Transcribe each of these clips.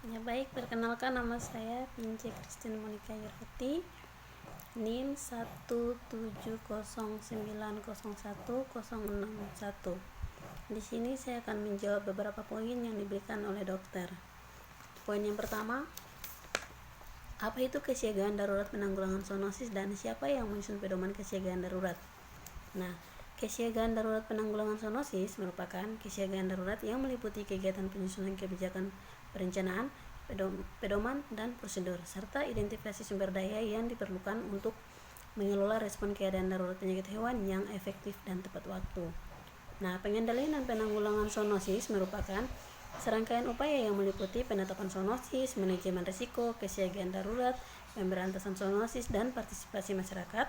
Ya baik, perkenalkan nama saya Pince Christine Monica Yurhati, NIM 170901061. Di sini saya akan menjawab beberapa poin yang diberikan oleh dokter. Poin yang pertama, apa itu kesiagaan darurat penanggulangan zoonosis dan siapa yang menyusun pedoman kesiagaan darurat? Nah, kesiagaan darurat penanggulangan zoonosis merupakan kesiagaan darurat yang meliputi kegiatan penyusunan kebijakan perencanaan, pedoman, dan prosedur, serta identifikasi sumber daya yang diperlukan untuk mengelola respon keadaan darurat penyakit hewan yang efektif dan tepat waktu. Nah, pengendalian dan penanggulangan zoonosis merupakan serangkaian upaya yang meliputi penetapan zoonosis, manajemen risiko, kesiagaan darurat, pemberantasan zoonosis, dan partisipasi masyarakat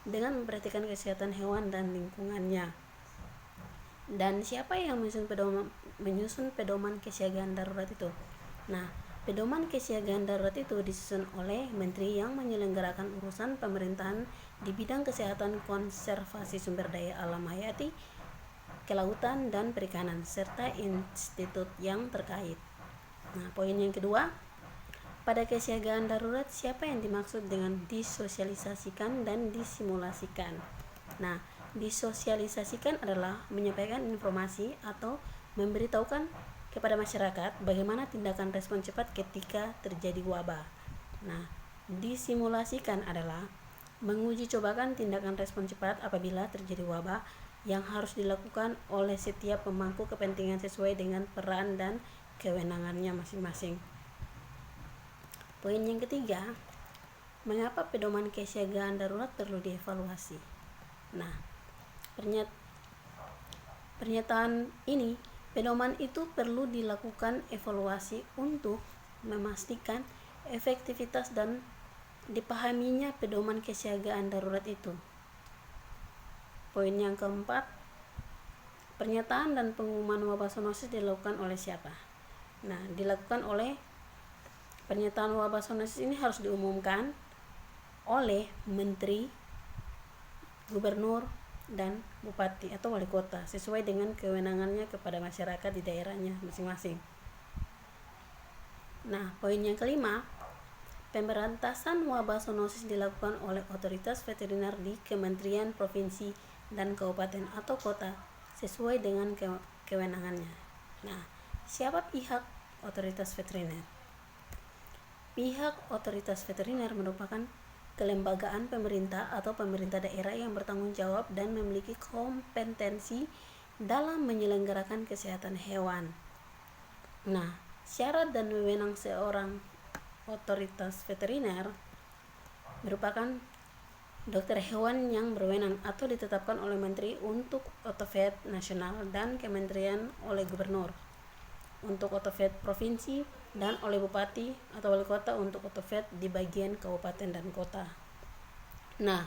dengan memperhatikan kesehatan hewan dan lingkungannya. Dan siapa yang menyusun pedoman kesiagaan darurat itu? Nah, pedoman kesiagaan darurat itu disusun oleh menteri yang menyelenggarakan urusan pemerintahan di bidang kesehatan, konservasi sumber daya alam hayati, kelautan, dan perikanan, serta institut yang terkait. Nah, poin yang kedua, pada kesiagaan darurat, siapa yang dimaksud dengan disosialisasikan dan disimulasikan? Nah, disosialisasikan adalah menyampaikan informasi atau memberitahukan kepada masyarakat bagaimana tindakan respon cepat ketika terjadi wabah. Nah, disimulasikan adalah menguji cobakan tindakan respon cepat apabila terjadi wabah yang harus dilakukan oleh setiap pemangku kepentingan sesuai dengan peran dan kewenangannya masing-masing. Poin yang ketiga, mengapa pedoman kesiagaan darurat perlu dievaluasi? Nah, pernyataan ini, pedoman itu perlu dilakukan evaluasi untuk memastikan efektivitas dan dipahaminya pedoman kesiagaan darurat itu. Poin yang keempat, pernyataan dan pengumuman wabah zoonosis dilakukan oleh siapa? Nah, dilakukan oleh pernyataan wabah zoonosis ini harus diumumkan oleh menteri, gubernur, dan bupati atau wali kota sesuai dengan kewenangannya kepada masyarakat di daerahnya masing-masing. Nah, poin yang kelima, pemberantasan wabah zoonosis dilakukan oleh otoritas veteriner di kementerian, provinsi, dan kabupaten atau kota sesuai dengan kewenangannya. Nah, siapa pihak otoritas veteriner? Pihak otoritas veteriner merupakan kelembagaan pemerintah atau pemerintah daerah yang bertanggung jawab dan memiliki kompetensi dalam menyelenggarakan kesehatan hewan. Nah, syarat dan wewenang seorang otoritas veteriner merupakan dokter hewan yang berwenang atau ditetapkan oleh menteri untuk otovet nasional dan kementerian oleh gubernur untuk otovet provinsi dan oleh bupati atau wali kota untuk otovet di bagian kabupaten dan kota. Nah,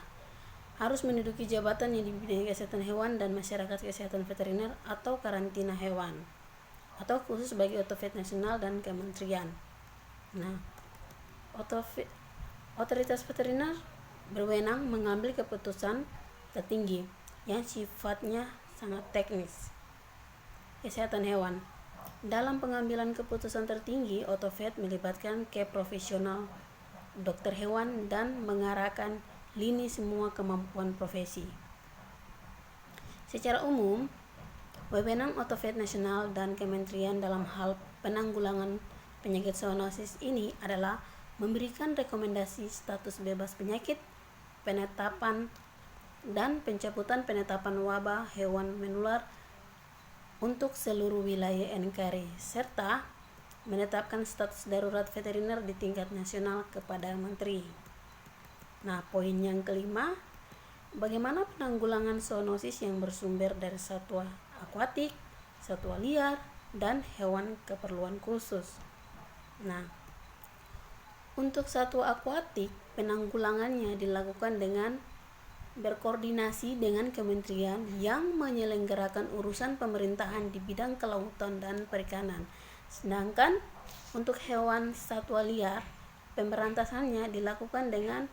harus menduduki jabatan yang di bidang kesehatan hewan dan masyarakat kesehatan veteriner atau karantina hewan atau khusus bagi otovet nasional dan kementerian. Nah, otoritas veteriner berwenang mengambil keputusan tertinggi yang sifatnya sangat teknis kesehatan hewan. Dalam pengambilan keputusan tertinggi, otovet melibatkan profesional dokter hewan dan mengarahkan lini semua kemampuan profesi. Secara umum, wewenang otovet nasional dan kementerian dalam hal penanggulangan penyakit zoonosis ini adalah memberikan rekomendasi status bebas penyakit, penetapan dan pencabutan penetapan wabah hewan menular untuk seluruh wilayah NKRI, serta menetapkan status darurat veteriner di tingkat nasional kepada menteri. Nah, poin yang kelima, bagaimana penanggulangan zoonosis yang bersumber dari satwa akuatik, satwa liar, dan hewan keperluan khusus. Nah, untuk satwa akuatik, penanggulangannya dilakukan dengan berkoordinasi dengan kementerian yang menyelenggarakan urusan pemerintahan di bidang kelautan dan perikanan. Sedangkan untuk hewan satwa liar, pemberantasannya dilakukan dengan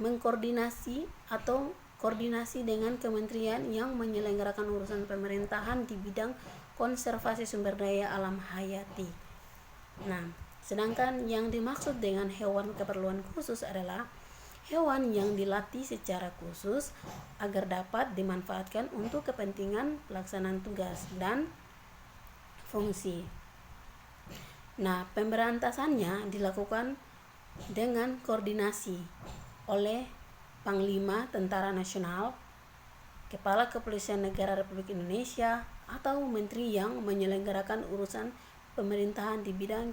mengkoordinasi atau koordinasi dengan kementerian yang menyelenggarakan urusan pemerintahan di bidang konservasi sumber daya alam hayati. Nah, Sedangkan yang dimaksud dengan hewan keperluan khusus adalah hewan yang dilatih secara khusus agar dapat dimanfaatkan untuk kepentingan pelaksanaan tugas dan fungsi. Nah, pemberantasannya dilakukan dengan koordinasi oleh Panglima Tentara Nasional, Kepala Kepolisian Negara Republik Indonesia, atau menteri yang menyelenggarakan urusan pemerintahan di bidang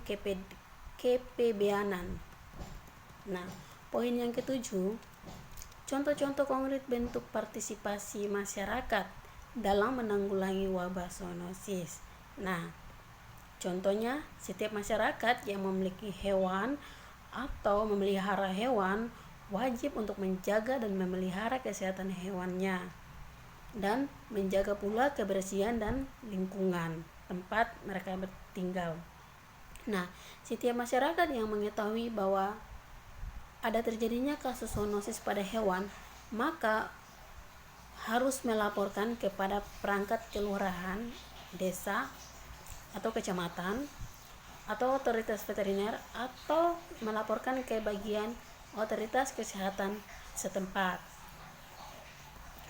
kepebeanan. Nah, poin yang ketujuh, contoh-contoh konkret bentuk partisipasi masyarakat dalam menanggulangi wabah zoonosis. Nah, contohnya setiap masyarakat yang memiliki hewan atau memelihara hewan wajib untuk menjaga dan memelihara kesehatan hewannya dan menjaga pula kebersihan dan lingkungan tempat mereka bertinggal. Nah, setiap masyarakat yang mengetahui bahwa ada terjadinya kasus zoonosis pada hewan, maka harus melaporkan kepada perangkat kelurahan, desa, atau kecamatan, atau otoritas veteriner, atau melaporkan ke bagian otoritas kesehatan setempat.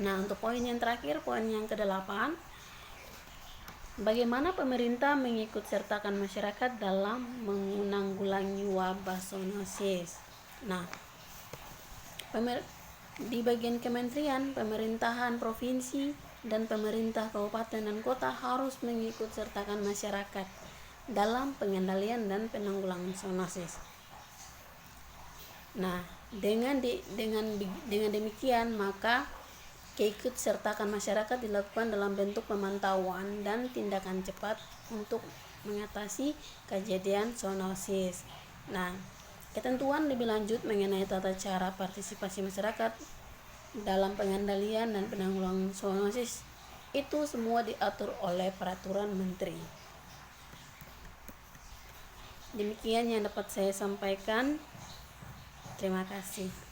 Nah, untuk poin yang terakhir, poin yang ke-8, bagaimana pemerintah mengikut sertakan masyarakat dalam menanggulangi wabah zoonosis. Nah, di bagian kementerian, pemerintahan provinsi, dan pemerintah kabupaten dan kota harus mengikut sertakan masyarakat dalam pengendalian dan penanggulangan zoonosis. Nah, dengan demikian maka keikut sertakan masyarakat dilakukan dalam bentuk pemantauan dan tindakan cepat untuk mengatasi kejadian zoonosis. Nah, ketentuan lebih lanjut mengenai tata cara partisipasi masyarakat dalam pengendalian dan penanggulangan zoonosis itu semua diatur oleh peraturan menteri. Demikian yang dapat saya sampaikan. Terima kasih.